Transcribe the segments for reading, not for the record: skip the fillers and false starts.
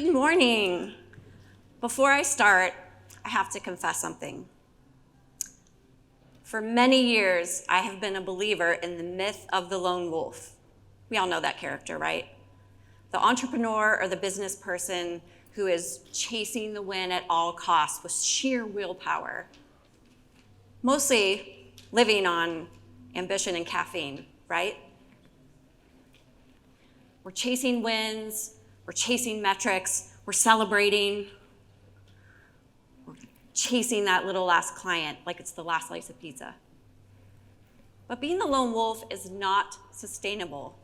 Good morning. Before I start, I have to confess something. For many years, I have been a believer in the myth of the lone wolf. We all know that character, right? The entrepreneur or the business person who is chasing the win at all costs with sheer willpower, mostly living on ambition and caffeine, right? We're chasing wins, we're chasing metrics, we're celebrating, we're chasing that little last client like it's the last slice of pizza. But being the lone wolf is not sustainable.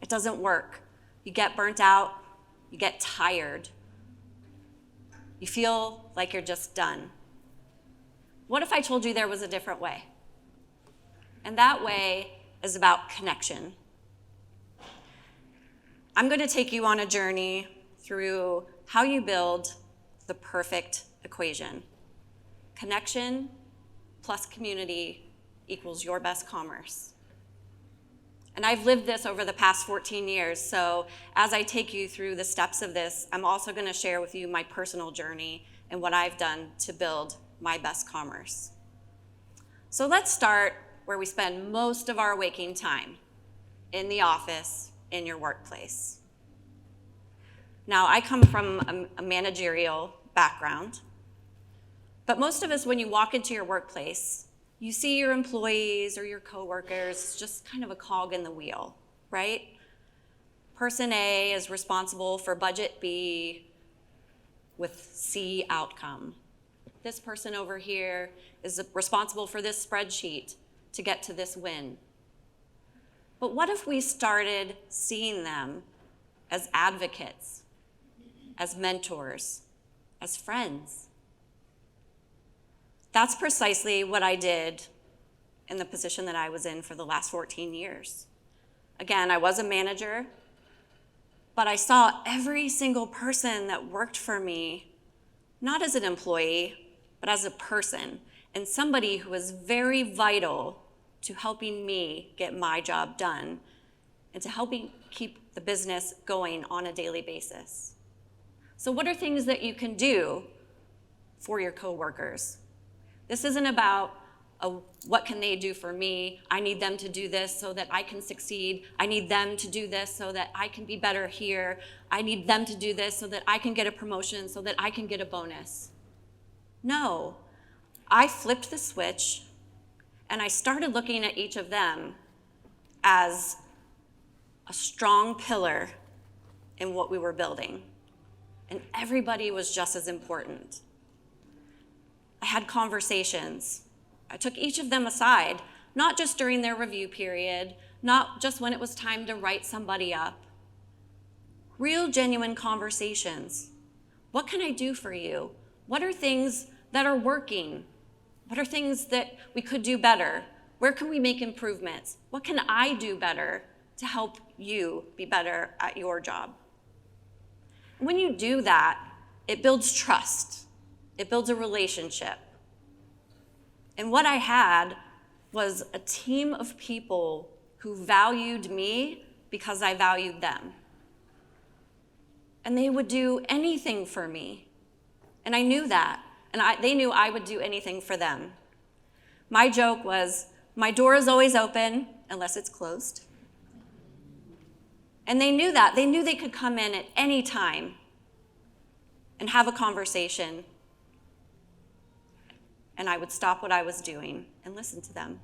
It doesn't work. You get burnt out, you get tired, you feel like you're just done. What if I told you there was a different way? And that way is about connection. I'm going to take you on a journey through how you build the perfect equation. Connection plus community equals your best commerce. And I've lived this over the past 14 years, so as I take you through the steps of this, I'm also going to share with you my personal journey and what I've done to build my best commerce. So let's start where we spend most of our waking time, in the office, in your workplace. Now, I come from a managerial background, but most of us, when you walk into your workplace, you see your employees or your coworkers just kind of a cog in the wheel, right? Person A is responsible for budget B with C outcome. This person over here is responsible for this spreadsheet to get to this win. But what if we started seeing them as advocates, as mentors, as friends? That's precisely what I did in the position that I was in for the last 14 years. Again, I was a manager, but I saw every single person that worked for me, not as an employee, but as a person, and somebody who was very vital to helping me get my job done and to helping keep the business going on a daily basis. So what are things that you can do for your coworkers? This isn't about what can they do for me? I need them to do this so that I can succeed. I need them to do this so that I can be better here. I need them to do this so that I can get a promotion, so that I can get a bonus. No, I flipped the switch and I started looking at each of them as a strong pillar in what we were building. And everybody was just as important. I had conversations. I took each of them aside, not just during their review period, not just when it was time to write somebody up. Real, genuine conversations. What can I do for you? What are things that are working? What are things that we could do better? Where can we make improvements? What can I do better to help you be better at your job? When you do that, it builds trust. It builds a relationship. And what I had was a team of people who valued me because I valued them. And they would do anything for me. And I knew that. And they knew I would do anything for them. My joke was, my door is always open unless it's closed. And they knew that. They knew they could come in at any time and have a conversation. And I would stop what I was doing and listen to them.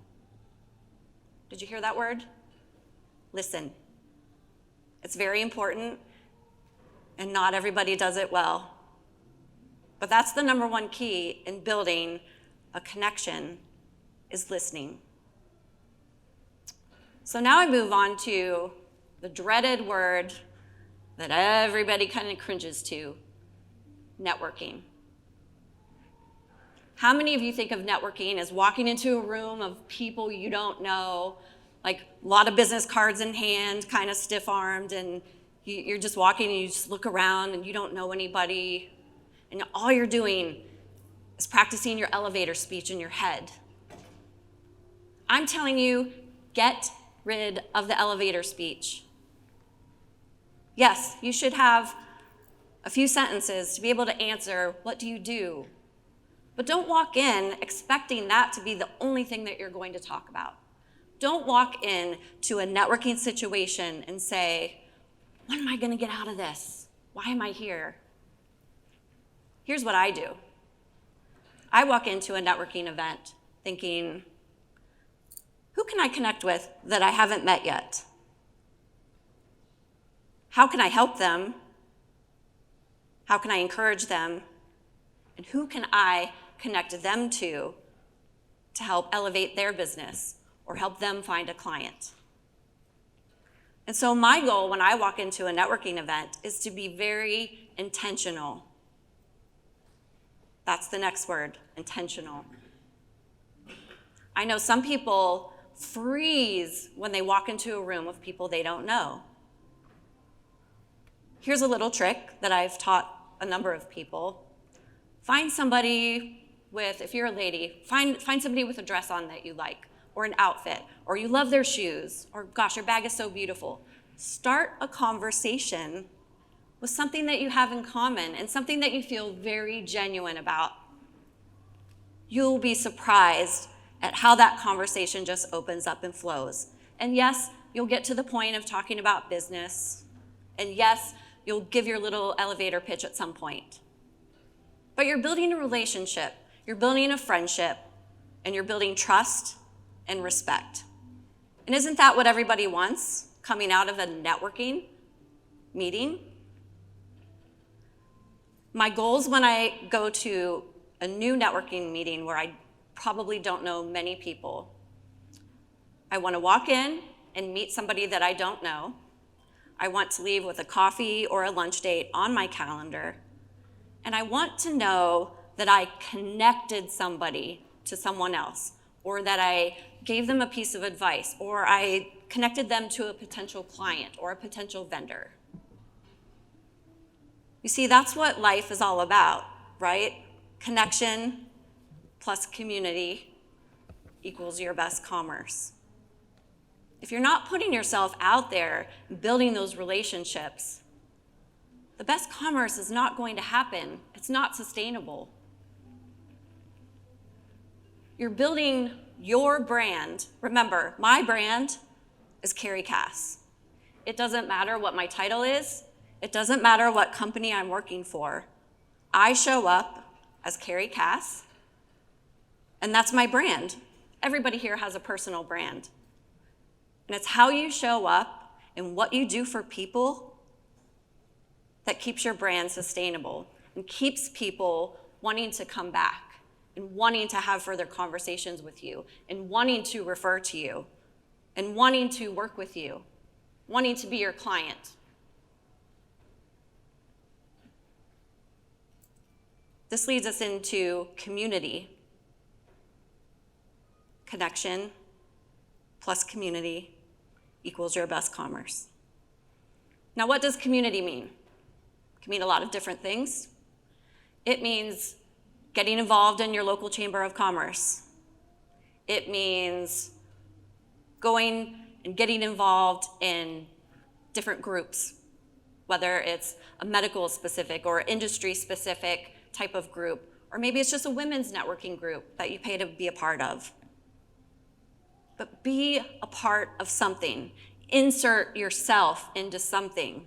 Did you hear that word? Listen. It's very important, and not everybody does it well. But that's the number one key in building a connection, is listening. So now I move on to the dreaded word that everybody kind of cringes to, networking. How many of you think of networking as walking into a room of people you don't know, like a lot of business cards in hand, kind of stiff-armed, and you're just walking and you just look around and you don't know anybody, and all you're doing is practicing your elevator speech in your head? I'm telling you, get rid of the elevator speech. Yes, you should have a few sentences to be able to answer, what do you do? But don't walk in expecting that to be the only thing that you're going to talk about. Don't walk in to a networking situation and say, what am I going to get out of this? Why am I here? Here's what I do. I walk into a networking event thinking, who can I connect with that I haven't met yet? How can I help them? How can I encourage them? And who can I connect them to help elevate their business or help them find a client? And so my goal when I walk into a networking event is to be very intentional. That's the next word, intentional. I know some people freeze when they walk into a room of people they don't know. Here's a little trick that I've taught a number of people. Find somebody with, if you're a lady, find somebody with a dress on that you like, or an outfit, or you love their shoes, or gosh, your bag is so beautiful. Start a conversation with something that you have in common and something that you feel very genuine about. You'll be surprised at how that conversation just opens up and flows. And yes, you'll get to the point of talking about business. And yes, you'll give your little elevator pitch at some point. But you're building a relationship, you're building a friendship, and you're building trust and respect. And isn't that what everybody wants coming out of a networking meeting? My goals when I go to a new networking meeting where I probably don't know many people, I want to walk in and meet somebody that I don't know. I want to leave with a coffee or a lunch date on my calendar. And I want to know that I connected somebody to someone else, or that I gave them a piece of advice, or I connected them to a potential client or a potential vendor. You see, that's what life is all about, right? Connection plus community equals your best commerce. If you're not putting yourself out there and building those relationships, the best commerce is not going to happen. It's not sustainable. You're building your brand. Remember, my brand is Carrie Kass. It doesn't matter what my title is. It doesn't matter what company I'm working for. I show up as Carrie Kass, and that's my brand. Everybody here has a personal brand. And it's how you show up and what you do for people that keeps your brand sustainable and keeps people wanting to come back and wanting to have further conversations with you and wanting to refer to you and wanting to work with you, wanting to be your client. This leads us into community. Connection plus community equals your best commerce. Now, what does community mean? It can mean a lot of different things. It means getting involved in your local chamber of commerce. It means going and getting involved in different groups, whether it's a medical specific or industry specific type of group, or maybe it's just a women's networking group that you pay to be a part of. But be a part of something. Insert yourself into something.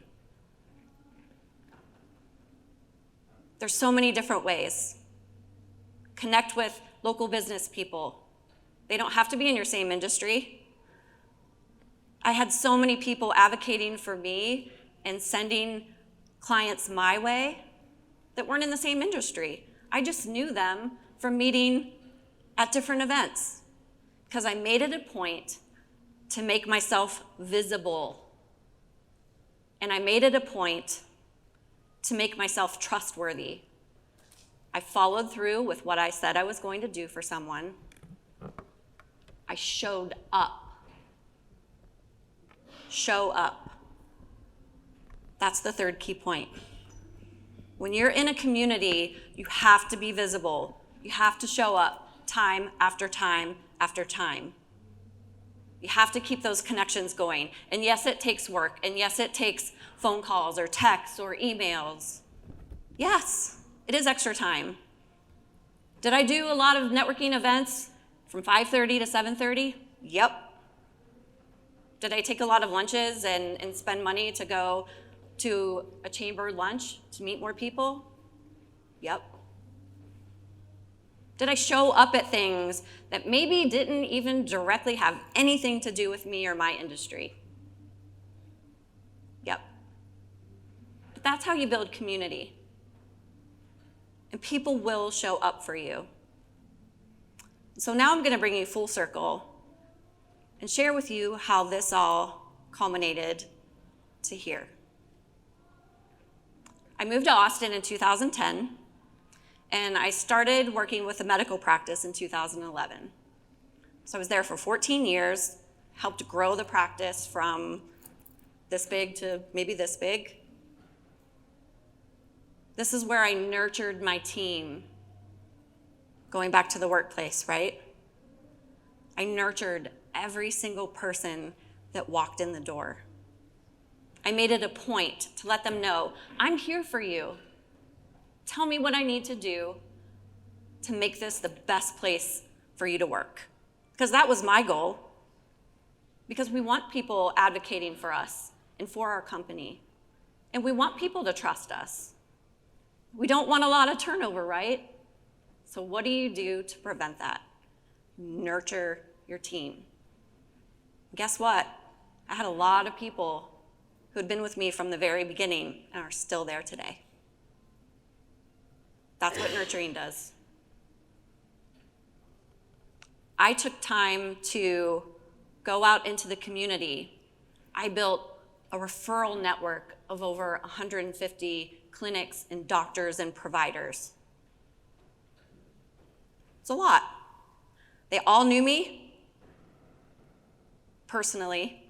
There's so many different ways. Connect with local business people. They don't have to be in your same industry. I had so many people advocating for me and sending clients my way that weren't in the same industry. I just knew them from meeting at different events because I made it a point to make myself visible. And I made it a point to make myself trustworthy. I followed through with what I said I was going to do for someone. I showed up. Show up. That's the third key point. When you're in a community, you have to be visible. You have to show up time after time after time. You have to keep those connections going. And yes, it takes work. And yes, it takes phone calls or texts or emails. Yes, it is extra time. Did I do a lot of networking events from 5:30 to 7:30? Yep. Did I take a lot of lunches and spend money to go to a chamber lunch to meet more people? Yep. Did I show up at things that maybe didn't even directly have anything to do with me or my industry? Yep. But that's how you build community. And people will show up for you. So now I'm going to bring you full circle and share with you how this all culminated to here. I moved to Austin in 2010, and I started working with a medical practice in 2011. So I was there for 14 years, helped grow the practice from this big to maybe this big. This is where I nurtured my team. Going back to the workplace, right? I nurtured every single person that walked in the door. I made it a point to let them know, I'm here for you. Tell me what I need to do to make this the best place for you to work. Because that was my goal. Because we want people advocating for us and for our company. And we want people to trust us. We don't want a lot of turnover, right? So what do you do to prevent that? Nurture your team. Guess what? I had a lot of people who had been with me from the very beginning and are still there today. That's what nurturing does. I took time to go out into the community. I built a referral network of over 150 clinics and doctors and providers. It's a lot. They all knew me personally.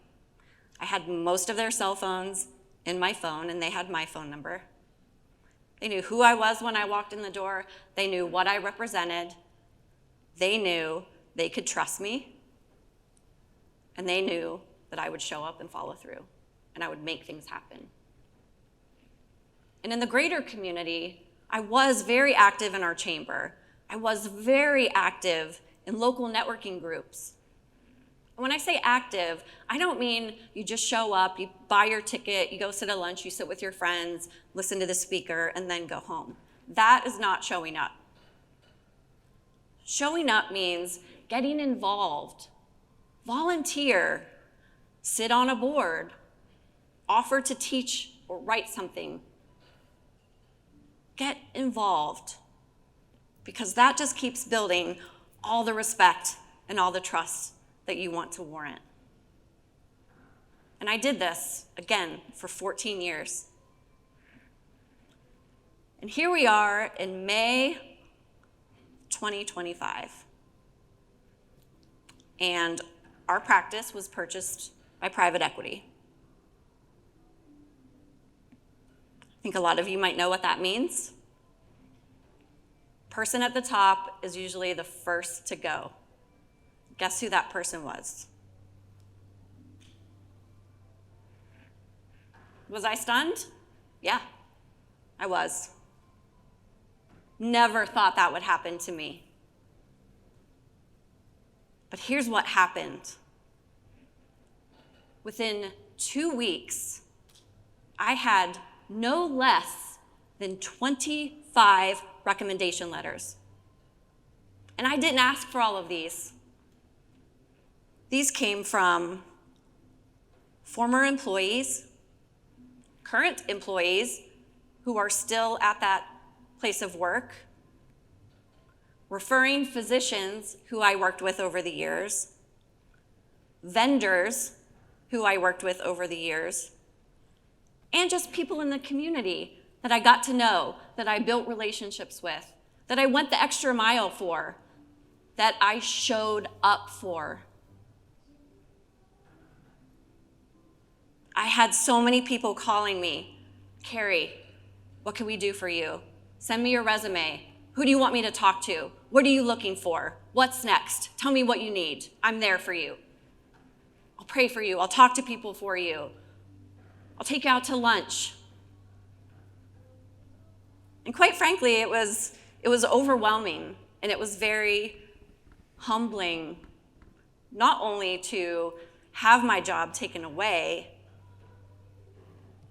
I had most of their cell phones in my phone, and they had my phone number. They knew who I was when I walked in the door. They knew what I represented. They knew they could trust me. And they knew that I would show up and follow through, and I would make things happen. And in the greater community, I was very active in our chamber. I was very active in local networking groups. And when I say active, I don't mean you just show up, you buy your ticket, you go sit at lunch, you sit with your friends, listen to the speaker, and then go home. That is not showing up. Showing up means getting involved, volunteer, sit on a board, offer to teach or write something. Get involved, because that just keeps building all the respect and all the trust that you want to warrant. And I did this, again, for 14 years. And here we are in May 2025. And our practice was purchased by private equity. I think a lot of you might know what that means. Person at the top is usually the first to go. Guess who that person was? Was I stunned? Yeah, I was. Never thought that would happen to me. But here's what happened. Within 2 weeks, I had no less than 25 recommendation letters. And I didn't ask for all of these. These came from former employees, current employees who are still at that place of work, referring physicians who I worked with over the years, vendors who I worked with over the years, and just people in the community that I got to know, that I built relationships with, that I went the extra mile for, that I showed up for. I had so many people calling me, Carrie, what can we do for you? Send me your resume. Who do you want me to talk to? What are you looking for? What's next? Tell me what you need. I'm there for you. I'll pray for you. I'll talk to people for you. I'll take you out to lunch. And quite frankly, it was overwhelming, and it was very humbling, not only to have my job taken away,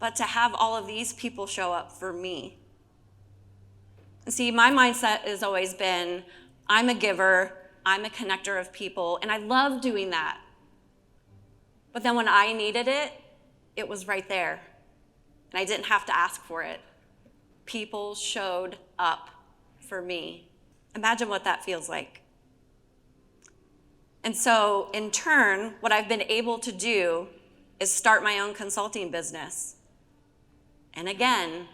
but to have all of these people show up for me. And see, my mindset has always been, I'm a giver, I'm a connector of people, and I love doing that. But then when I needed it, it was right there, and I didn't have to ask for it. People showed up for me. Imagine what that feels like. And so, in turn, what I've been able to do is start my own consulting business. And again,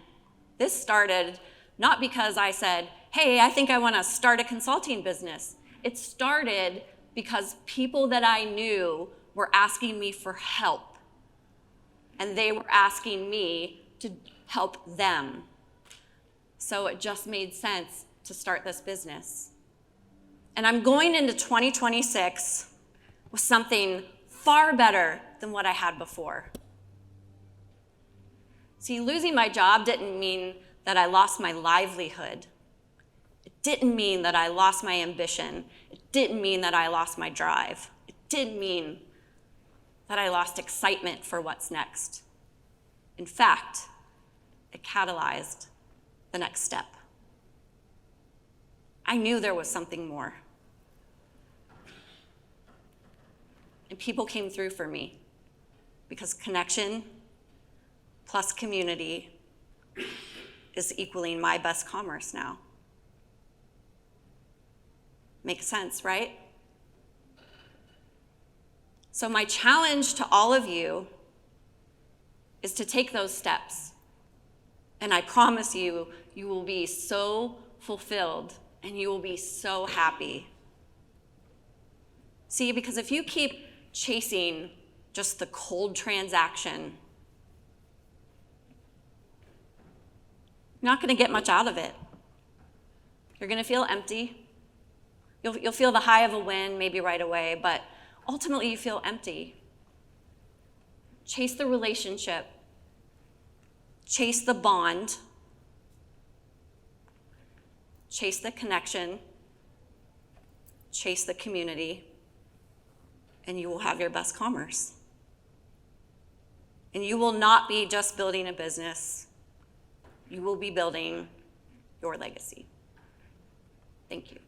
this started not because I said, hey, I think I want to start a consulting business. It started because people that I knew were asking me for help. And they were asking me to help them. So it just made sense to start this business. And I'm going into 2026 with something far better than what I had before. See, losing my job didn't mean that I lost my livelihood. It didn't mean that I lost my ambition. It didn't mean that I lost my drive. It didn't mean that I lost excitement for what's next. In fact, it catalyzed the next step. I knew there was something more. And people came through for me because connection plus community is equaling my best commerce now. Makes sense, right? So my challenge to all of you is to take those steps. And I promise you, you will be so fulfilled and you will be so happy. See, because if you keep chasing just the cold transaction, you're not going to get much out of it. You're going to feel empty. You'll feel the high of a win maybe right away, but ultimately you feel empty. Chase the relationship. Chase the bond. Chase the connection. Chase the community. And you will have your best commerce. And you will not be just building a business. You will be building your legacy. Thank you.